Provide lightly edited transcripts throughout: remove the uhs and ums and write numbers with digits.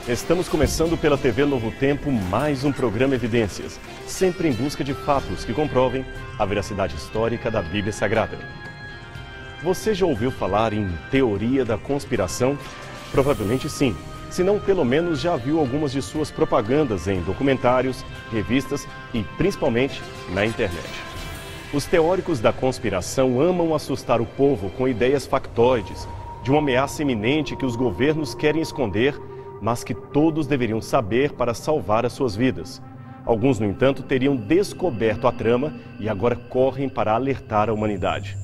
Estamos começando pela TV Novo Tempo mais um programa Evidências, sempre em busca de fatos que comprovem a veracidade histórica da Bíblia Sagrada. Você já ouviu falar em teoria da conspiração? Provavelmente sim, se não pelo menos já viu algumas de suas propagandas em documentários, revistas e principalmente na internet. Os teóricos da conspiração amam assustar o povo com ideias factoides de uma ameaça iminente que os governos querem esconder, mas que todos deveriam saber para salvar as suas vidas. Alguns, no entanto, teriam descoberto a trama e agora correm para alertar a humanidade.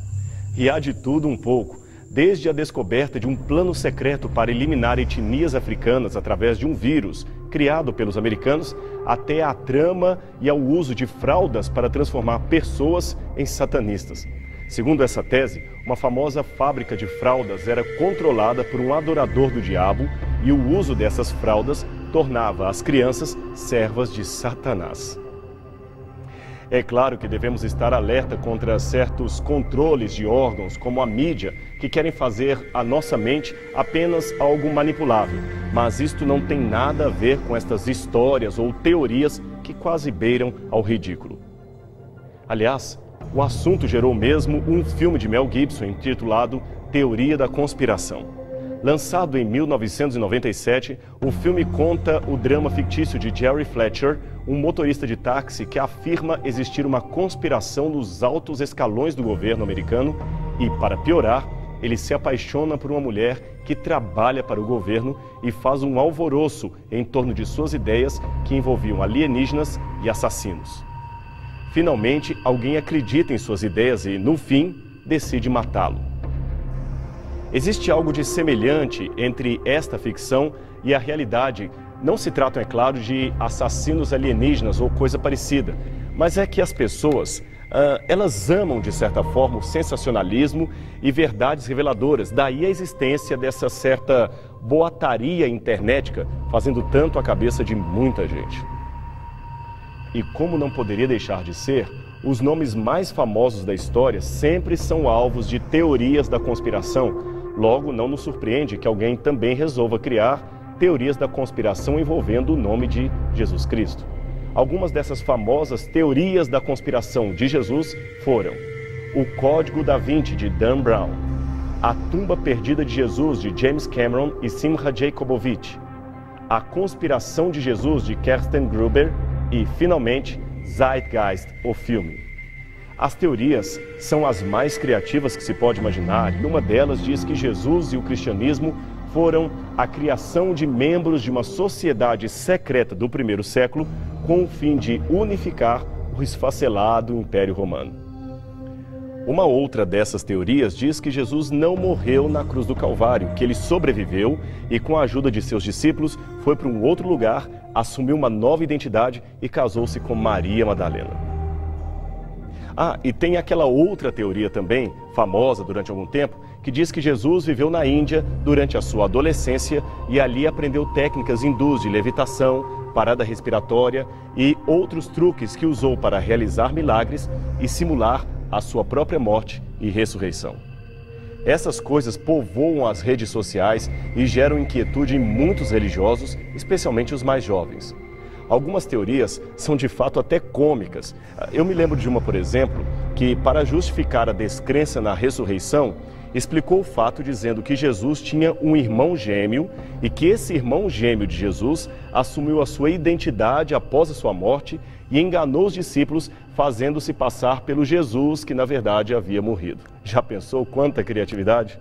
E há de tudo um pouco, desde a descoberta de um plano secreto para eliminar etnias africanas através de um vírus criado pelos americanos, até a trama e ao uso de fraldas para transformar pessoas em satanistas. Segundo essa tese, uma famosa fábrica de fraldas era controlada por um adorador do diabo e o uso dessas fraldas tornava as crianças servas de Satanás. É claro que devemos estar alerta contra certos controles de órgãos, como a mídia, que querem fazer a nossa mente apenas algo manipulável. Mas isto não tem nada a ver com estas histórias ou teorias que quase beiram ao ridículo. Aliás, o assunto gerou mesmo um filme de Mel Gibson intitulado Teoria da Conspiração. Lançado em 1997, o filme conta o drama fictício de Jerry Fletcher, um motorista de táxi que afirma existir uma conspiração nos altos escalões do governo americano e, para piorar, ele se apaixona por uma mulher que trabalha para o governo e faz um alvoroço em torno de suas ideias que envolviam alienígenas e assassinos. Finalmente, alguém acredita em suas ideias e, no fim, decide matá-lo. Existe algo de semelhante entre esta ficção e a realidade. Não se tratam, é claro, de assassinos alienígenas ou coisa parecida, mas é que as pessoas, elas amam, de certa forma, o sensacionalismo e verdades reveladoras. Daí a existência dessa certa boataria internética, fazendo tanto a cabeça de muita gente. E como não poderia deixar de ser, os nomes mais famosos da história sempre são alvos de teorias da conspiração. Logo, não nos surpreende que alguém também resolva criar teorias da conspiração envolvendo o nome de Jesus Cristo. Algumas dessas famosas teorias da conspiração de Jesus foram o Código da Vinci, de Dan Brown, a tumba perdida de Jesus, de James Cameron e Simcha Jacobowitz, a conspiração de Jesus, de Kersten Gruber e, finalmente, Zeitgeist, o filme. As teorias são as mais criativas que se pode imaginar e uma delas diz que Jesus e o cristianismo foram a criação de membros de uma sociedade secreta do primeiro século com o fim de unificar o esfacelado Império Romano. Uma outra dessas teorias diz que Jesus não morreu na cruz do Calvário, que ele sobreviveu e com a ajuda de seus discípulos foi para um outro lugar, assumiu uma nova identidade e casou-se com Maria Madalena. E tem aquela outra teoria também, famosa durante algum tempo, que diz que Jesus viveu na Índia durante a sua adolescência e ali aprendeu técnicas hindus de levitação, parada respiratória e outros truques que usou para realizar milagres e simular a sua própria morte e ressurreição. Essas coisas povoam as redes sociais e geram inquietude em muitos religiosos, especialmente os mais jovens. Algumas teorias são de fato até cômicas. Eu me lembro de uma, por exemplo, que para justificar a descrença na ressurreição, explicou o fato dizendo que Jesus tinha um irmão gêmeo e que esse irmão gêmeo de Jesus assumiu a sua identidade após a sua morte e enganou os discípulos fazendo-se passar pelo Jesus que na verdade havia morrido. Já pensou quanta criatividade?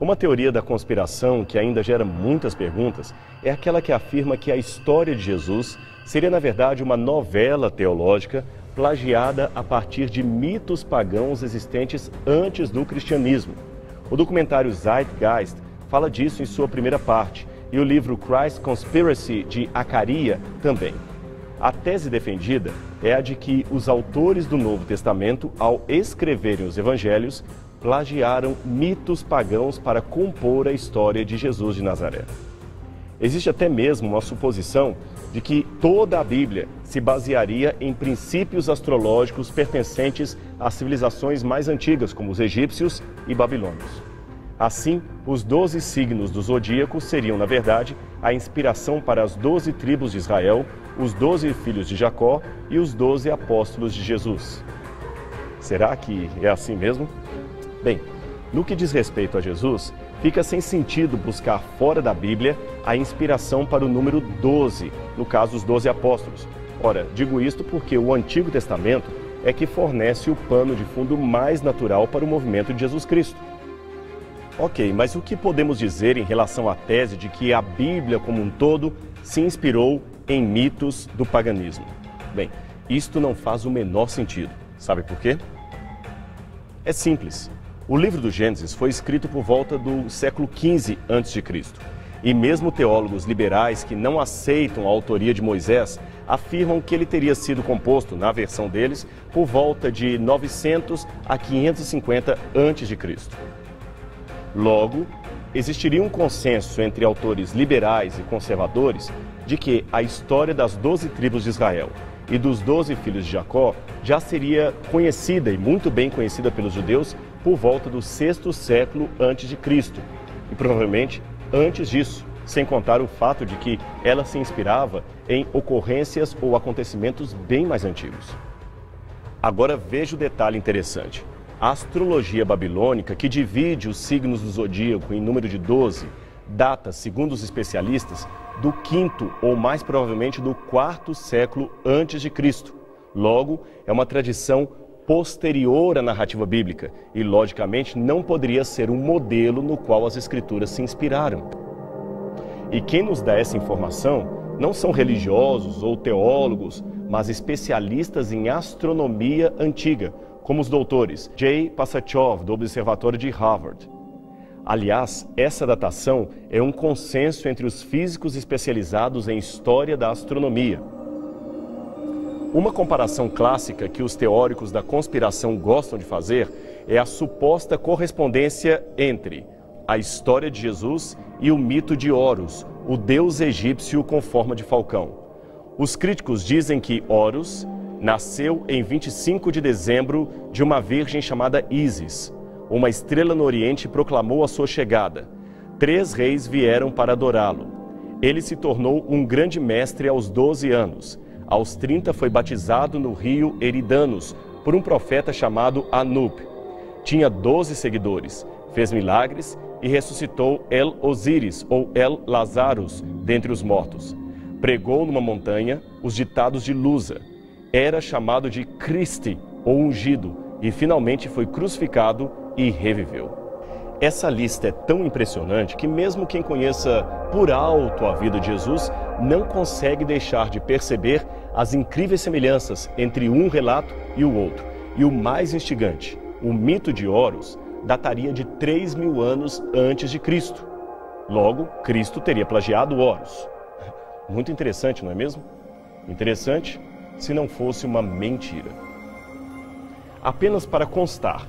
Uma teoria da conspiração que ainda gera muitas perguntas é aquela que afirma que a história de Jesus seria, na verdade, uma novela teológica plagiada a partir de mitos pagãos existentes antes do cristianismo. O documentário Zeitgeist fala disso em sua primeira parte e o livro Christ Conspiracy, de Acaria, também. A tese defendida é a de que os autores do Novo Testamento, ao escreverem os evangelhos, plagiaram mitos pagãos para compor a história de Jesus de Nazaré. Existe até mesmo uma suposição de que toda a Bíblia se basearia em princípios astrológicos pertencentes às civilizações mais antigas, como os egípcios e babilônios. Assim, os 12 signos do zodíaco seriam, na verdade, a inspiração para as 12 tribos de Israel, os 12 filhos de Jacó e os 12 apóstolos de Jesus. Será que é assim mesmo? Bem, no que diz respeito a Jesus, fica sem sentido buscar fora da Bíblia a inspiração para o número 12, no caso os 12 apóstolos. Ora, digo isto porque o Antigo Testamento é que fornece o pano de fundo mais natural para o movimento de Jesus Cristo. Ok, mas o que podemos dizer em relação à tese de que a Bíblia como um todo se inspirou em mitos do paganismo? Bem, isto não faz o menor sentido. Sabe por quê? É simples. O livro do Gênesis foi escrito por volta do século XV a.C. E mesmo teólogos liberais que não aceitam a autoria de Moisés afirmam que ele teria sido composto, na versão deles, por volta de 900 a 550 a.C. Logo, existiria um consenso entre autores liberais e conservadores de que a história das 12 tribos de Israel e dos 12 filhos de Jacó já seria conhecida e muito bem conhecida pelos judeus por volta do 6º século antes de Cristo, e provavelmente antes disso, sem contar o fato de que ela se inspirava em ocorrências ou acontecimentos bem mais antigos. Agora veja o detalhe interessante. A astrologia babilônica, que divide os signos do zodíaco em número de 12, data, segundo os especialistas, do 5º ou mais provavelmente do 4º século antes de Cristo. Logo, é uma tradição posterior à narrativa bíblica e, logicamente, não poderia ser um modelo no qual as escrituras se inspiraram. E quem nos dá essa informação não são religiosos ou teólogos, mas especialistas em astronomia antiga, como os doutores J. Passachov, do Observatório de Harvard. Aliás, essa datação é um consenso entre os físicos especializados em história da astronomia. Uma comparação clássica que os teóricos da conspiração gostam de fazer é a suposta correspondência entre a história de Jesus e o mito de Horus, o deus egípcio com forma de falcão. Os críticos dizem que Horus nasceu em 25 de dezembro de uma virgem chamada Ísis. Uma estrela no Oriente proclamou a sua chegada. 3 reis vieram para adorá-lo. Ele se tornou um grande mestre aos 12 anos. Aos 30 foi batizado no rio Eridanos por um profeta chamado Anub. Tinha 12 seguidores, fez milagres e ressuscitou El-Osíris ou El-Lazarus dentre os mortos. Pregou numa montanha os ditados de Lusa. Era chamado de Cristo, ou ungido, e finalmente foi crucificado e reviveu. Essa lista é tão impressionante que mesmo quem conheça por alto a vida de Jesus não consegue deixar de perceber as incríveis semelhanças entre um relato e o outro. E o mais instigante, o mito de Horus dataria de 3.000 anos antes de Cristo. Logo, Cristo teria plagiado Horus. Muito interessante, não é mesmo? Interessante se não fosse uma mentira. Apenas para constar,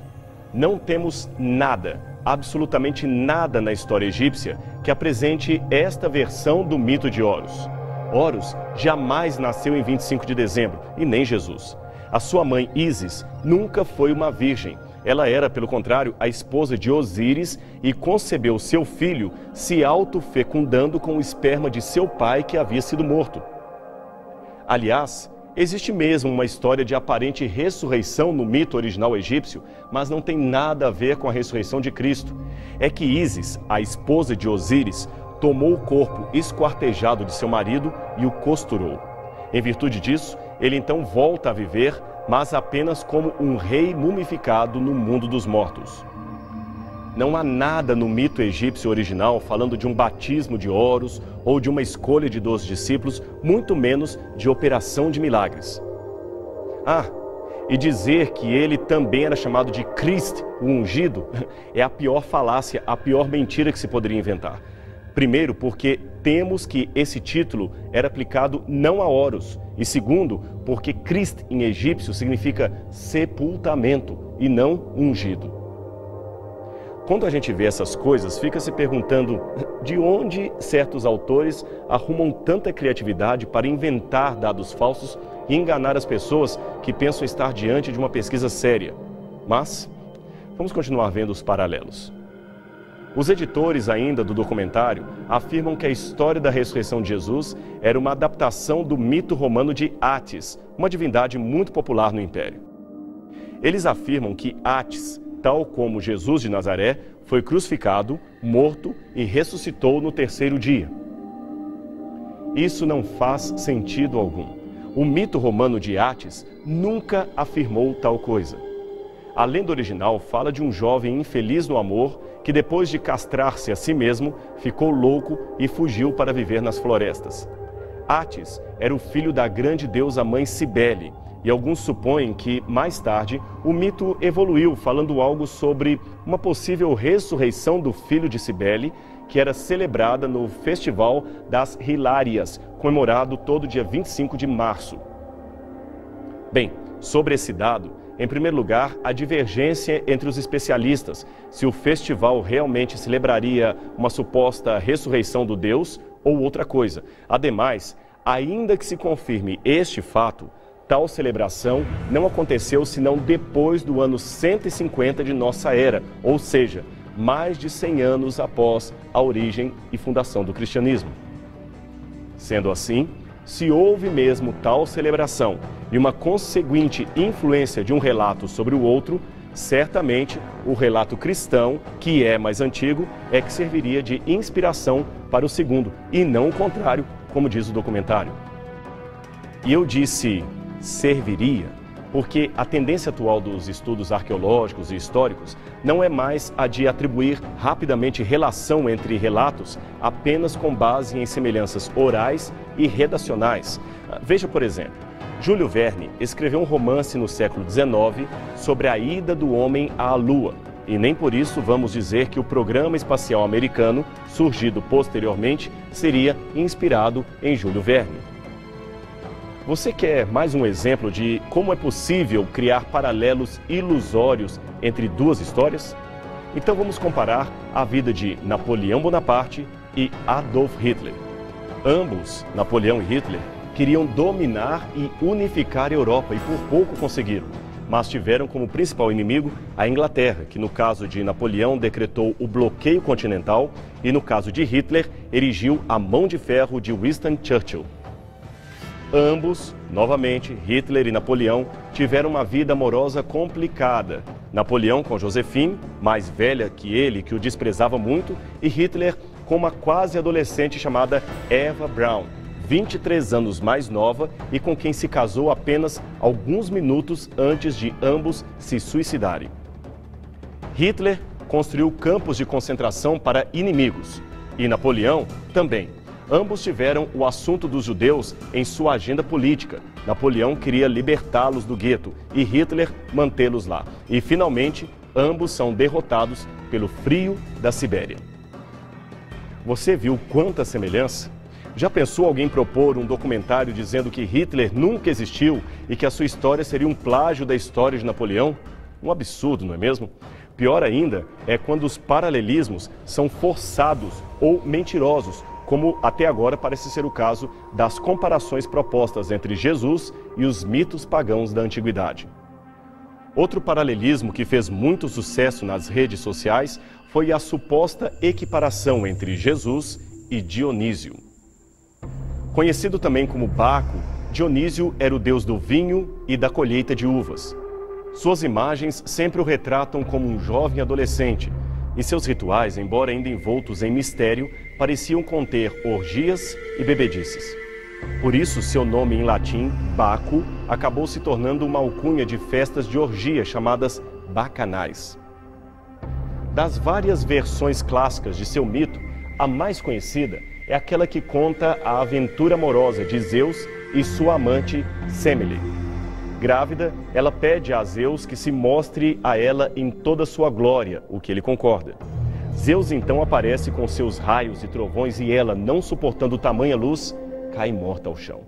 não temos nada, absolutamente nada na história egípcia que apresente esta versão do mito de Horus. Horus jamais nasceu em 25 de dezembro, e nem Jesus. A sua mãe Ísis nunca foi uma virgem. Ela era, pelo contrário, a esposa de Osíris e concebeu seu filho se autofecundando com o esperma de seu pai que havia sido morto. Aliás, existe mesmo uma história de aparente ressurreição no mito original egípcio, mas não tem nada a ver com a ressurreição de Cristo. É que Ísis, a esposa de Osíris, tomou o corpo esquartejado de seu marido e o costurou. Em virtude disso, ele então volta a viver, mas apenas como um rei mumificado no mundo dos mortos. Não há nada no mito egípcio original falando de um batismo de Horus ou de uma escolha de 12 discípulos, muito menos de operação de milagres. E dizer que ele também era chamado de Cristo, o ungido, é a pior falácia, a pior mentira que se poderia inventar. Primeiro, porque temos que esse título era aplicado não a Horus. E segundo, porque Cristo em egípcio significa sepultamento e não ungido. Quando a gente vê essas coisas, fica se perguntando de onde certos autores arrumam tanta criatividade para inventar dados falsos e enganar as pessoas que pensam estar diante de uma pesquisa séria. Mas vamos continuar vendo os paralelos. Os editores ainda do documentário afirmam que a história da ressurreição de Jesus era uma adaptação do mito romano de Átis, uma divindade muito popular no Império. Eles afirmam que Átis, tal como Jesus de Nazaré, foi crucificado, morto e ressuscitou no terceiro dia. Isso não faz sentido algum. O mito romano de Átis nunca afirmou tal coisa. A lenda original fala de um jovem infeliz no amor que, depois de castrar-se a si mesmo, ficou louco e fugiu para viver nas florestas. Átis era o filho da grande deusa mãe Cibele, e alguns supõem que, mais tarde, o mito evoluiu falando algo sobre uma possível ressurreição do filho de Cibele, que era celebrada no Festival das Hilárias, comemorado todo dia 25 de março. Bem, sobre esse dado, em primeiro lugar, a divergência entre os especialistas, se o festival realmente celebraria uma suposta ressurreição do Deus ou outra coisa. Ademais, ainda que se confirme este fato, tal celebração não aconteceu senão depois do ano 150 de nossa era, ou seja, mais de 100 anos após a origem e fundação do cristianismo. Sendo assim, se houve mesmo tal celebração e uma conseguinte influência de um relato sobre o outro, certamente o relato cristão, que é mais antigo, é que serviria de inspiração para o segundo, e não o contrário, como diz o documentário. E eu disse serviria, porque a tendência atual dos estudos arqueológicos e históricos não é mais a de atribuir rapidamente relação entre relatos apenas com base em semelhanças orais e redacionais. Veja, por exemplo, Júlio Verne escreveu um romance no século XIX sobre a ida do homem à Lua, e nem por isso vamos dizer que o programa espacial americano, surgido posteriormente, seria inspirado em Júlio Verne. Você quer mais um exemplo de como é possível criar paralelos ilusórios entre duas histórias? Então vamos comparar a vida de Napoleão Bonaparte e Adolf Hitler. Ambos, Napoleão e Hitler, queriam dominar e unificar a Europa e por pouco conseguiram, mas tiveram como principal inimigo a Inglaterra, que no caso de Napoleão decretou o bloqueio continental e no caso de Hitler erigiu a mão de ferro de Winston Churchill. Ambos, novamente, Hitler e Napoleão, tiveram uma vida amorosa complicada. Napoleão com Josephine, mais velha que ele, que o desprezava muito, e Hitler com uma quase adolescente chamada Eva Braun, 23 anos mais nova e com quem se casou apenas alguns minutos antes de ambos se suicidarem. Hitler construiu campos de concentração para inimigos e Napoleão também. Ambos tiveram o assunto dos judeus em sua agenda política. Napoleão queria libertá-los do gueto e Hitler mantê-los lá. E, finalmente, ambos são derrotados pelo frio da Sibéria. Você viu quanta semelhança? Já pensou alguém propor um documentário dizendo que Hitler nunca existiu e que a sua história seria um plágio da história de Napoleão? Um absurdo, não é mesmo? Pior ainda é quando os paralelismos são forçados ou mentirosos, como até agora parece ser o caso das comparações propostas entre Jesus e os mitos pagãos da antiguidade. Outro paralelismo que fez muito sucesso nas redes sociais foi a suposta equiparação entre Jesus e Dionísio. Conhecido também como Baco, Dionísio era o deus do vinho e da colheita de uvas. Suas imagens sempre o retratam como um jovem adolescente, e seus rituais, embora ainda envoltos em mistério, pareciam conter orgias e bebedices. Por isso, seu nome em latim, Baco, acabou se tornando uma alcunha de festas de orgia chamadas bacanais. Das várias versões clássicas de seu mito, a mais conhecida é aquela que conta a aventura amorosa de Zeus e sua amante Semele. Grávida, ela pede a Zeus que se mostre a ela em toda sua glória, o que ele concorda. Zeus então aparece com seus raios e trovões e ela, não suportando tamanha luz, cai morta ao chão.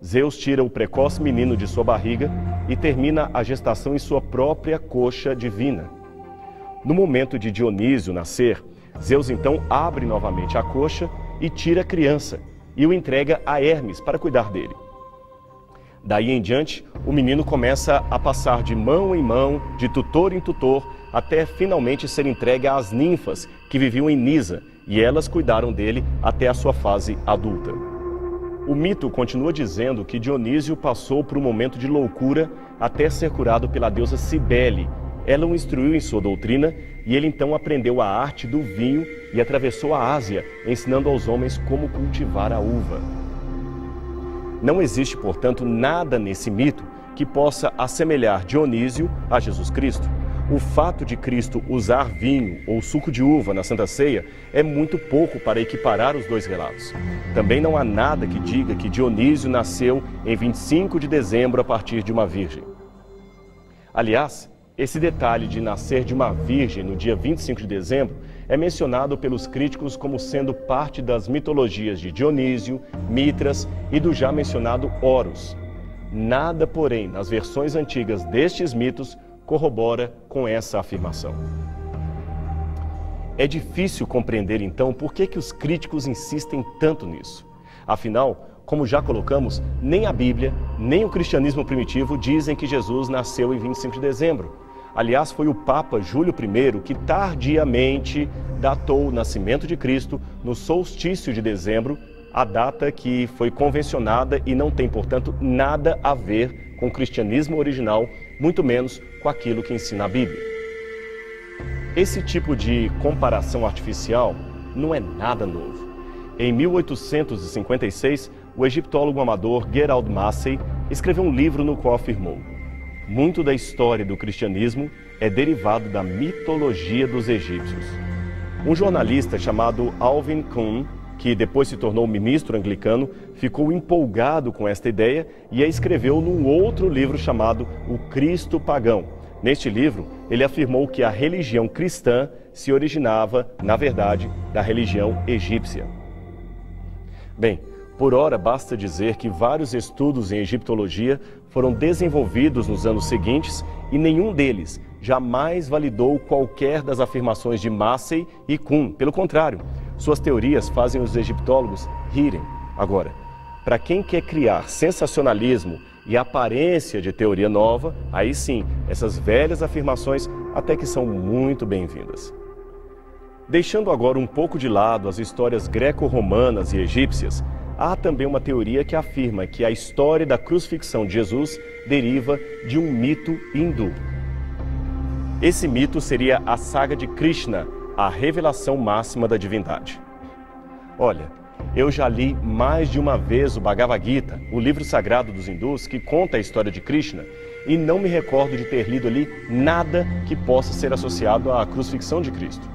Zeus tira o precoce menino de sua barriga e termina a gestação em sua própria coxa divina. No momento de Dionísio nascer, Zeus então abre novamente a coxa e tira a criança e o entrega a Hermes para cuidar dele. Daí em diante, o menino começa a passar de mão em mão, de tutor em tutor, até finalmente ser entregue às ninfas que viviam em Nisa, e elas cuidaram dele até a sua fase adulta. O mito continua dizendo que Dionísio passou por um momento de loucura até ser curado pela deusa Cibele. Ela o instruiu em sua doutrina e ele então aprendeu a arte do vinho e atravessou a Ásia, ensinando aos homens como cultivar a uva. Não existe, portanto, nada nesse mito que possa assemelhar Dionísio a Jesus Cristo. O fato de Cristo usar vinho ou suco de uva na Santa Ceia é muito pouco para equiparar os dois relatos. Também não há nada que diga que Dionísio nasceu em 25 de dezembro a partir de uma virgem. Aliás, esse detalhe de nascer de uma virgem no dia 25 de dezembro é mencionado pelos críticos como sendo parte das mitologias de Dionísio, Mitras e do já mencionado Horus. Nada, porém, nas versões antigas destes mitos corrobora com essa afirmação. É difícil compreender, então, por que os críticos insistem tanto nisso. Afinal, como já colocamos, nem a Bíblia, nem o cristianismo primitivo dizem que Jesus nasceu em 25 de dezembro. Aliás, foi o Papa Júlio I que tardiamente datou o nascimento de Cristo no solstício de dezembro, a data que foi convencionada e não tem, portanto, nada a ver com o cristianismo original, muito menos com aquilo que ensina a Bíblia. Esse tipo de comparação artificial não é nada novo. Em 1856, o egiptólogo amador Gerald Massey escreveu um livro no qual afirmou: muito da história do cristianismo é derivado da mitologia dos egípcios. Um jornalista chamado Alvin Kuhn, que depois se tornou ministro anglicano, ficou empolgado com esta ideia e a escreveu num outro livro chamado O Cristo Pagão. Neste livro, ele afirmou que a religião cristã se originava, na verdade, da religião egípcia. Bem, por ora basta dizer que vários estudos em egiptologia foram desenvolvidos nos anos seguintes e nenhum deles jamais validou qualquer das afirmações de Massey e Kuhn. Pelo contrário, suas teorias fazem os egiptólogos rirem. Agora, para quem quer criar sensacionalismo e aparência de teoria nova, aí sim, essas velhas afirmações até que são muito bem-vindas. Deixando agora um pouco de lado as histórias greco-romanas e egípcias, há também uma teoria que afirma que a história da crucifixão de Jesus deriva de um mito hindu. Esse mito seria a saga de Krishna, a revelação máxima da divindade. Olha, eu já li mais de uma vez o Bhagavad Gita, o livro sagrado dos hindus que conta a história de Krishna, e não me recordo de ter lido ali nada que possa ser associado à crucifixão de Cristo.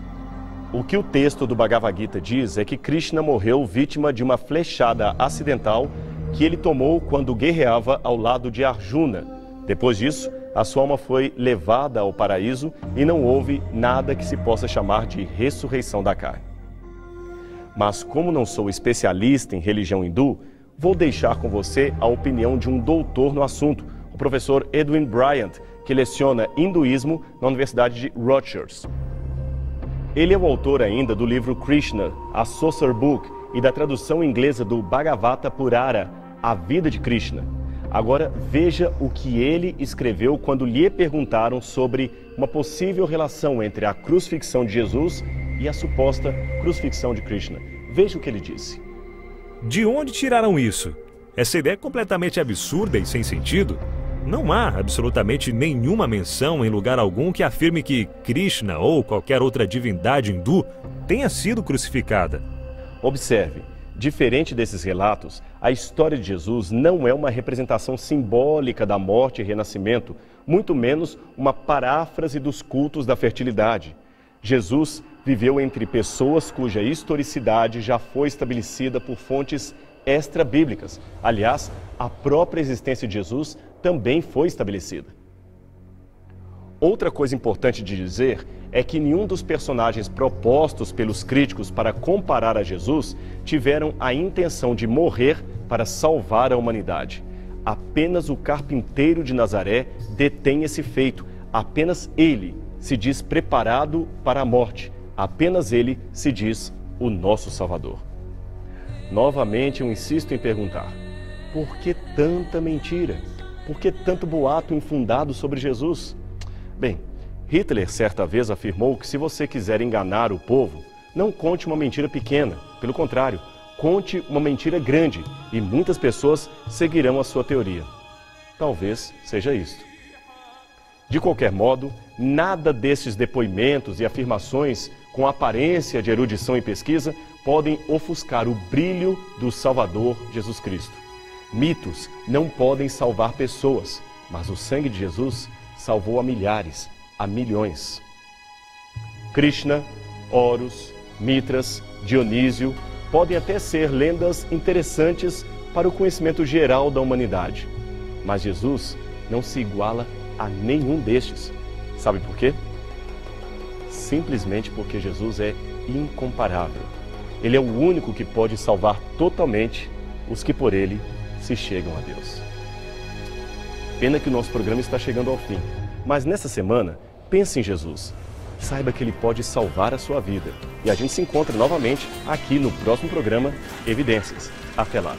O que o texto do Bhagavad Gita diz é que Krishna morreu vítima de uma flechada acidental que ele tomou quando guerreava ao lado de Arjuna. Depois disso, a sua alma foi levada ao paraíso e não houve nada que se possa chamar de ressurreição da carne. Mas como não sou especialista em religião hindu, vou deixar com você a opinião de um doutor no assunto, o professor Edwin Bryant, que leciona hinduísmo na Universidade de Rutgers. Ele é o autor ainda do livro Krishna, a Saucer Book, e da tradução inglesa do Bhagavata Purana, A Vida de Krishna. Agora veja o que ele escreveu quando lhe perguntaram sobre uma possível relação entre a crucifixão de Jesus e a suposta crucifixão de Krishna. Veja o que ele disse. De onde tiraram isso? Essa ideia é completamente absurda e sem sentido. Não há absolutamente nenhuma menção em lugar algum que afirme que Krishna ou qualquer outra divindade hindu tenha sido crucificada. Observe, diferente desses relatos, a história de Jesus não é uma representação simbólica da morte e renascimento, muito menos uma paráfrase dos cultos da fertilidade. Jesus viveu entre pessoas cuja historicidade já foi estabelecida por fontes extra-bíblicas. Aliás, a própria existência de Jesus também foi estabelecida. Outra coisa importante de dizer é que nenhum dos personagens propostos pelos críticos para comparar a Jesus tiveram a intenção de morrer para salvar a humanidade. Apenas o carpinteiro de Nazaré detém esse feito. Apenas ele se diz preparado para a morte. Apenas ele se diz o nosso Salvador. Novamente eu insisto em perguntar: por que tanta mentira? Por que tanto boato infundado sobre Jesus? Bem, Hitler certa vez afirmou que se você quiser enganar o povo, não conte uma mentira pequena. Pelo contrário, conte uma mentira grande e muitas pessoas seguirão a sua teoria. Talvez seja isto. De qualquer modo, nada desses depoimentos e afirmações com aparência de erudição e pesquisa podem ofuscar o brilho do Salvador Jesus Cristo. Mitos não podem salvar pessoas, mas o sangue de Jesus salvou a milhares, a milhões. Krishna, Horus, Mitras, Dionísio podem até ser lendas interessantes para o conhecimento geral da humanidade, mas Jesus não se iguala a nenhum destes. Sabe por quê? Simplesmente porque Jesus é incomparável. Ele é o único que pode salvar totalmente os que por ele se chegam a Deus. Pena que o nosso programa está chegando ao fim, mas nessa semana, pense em Jesus. Saiba que ele pode salvar a sua vida. E a gente se encontra novamente aqui no próximo programa Evidências. Até lá!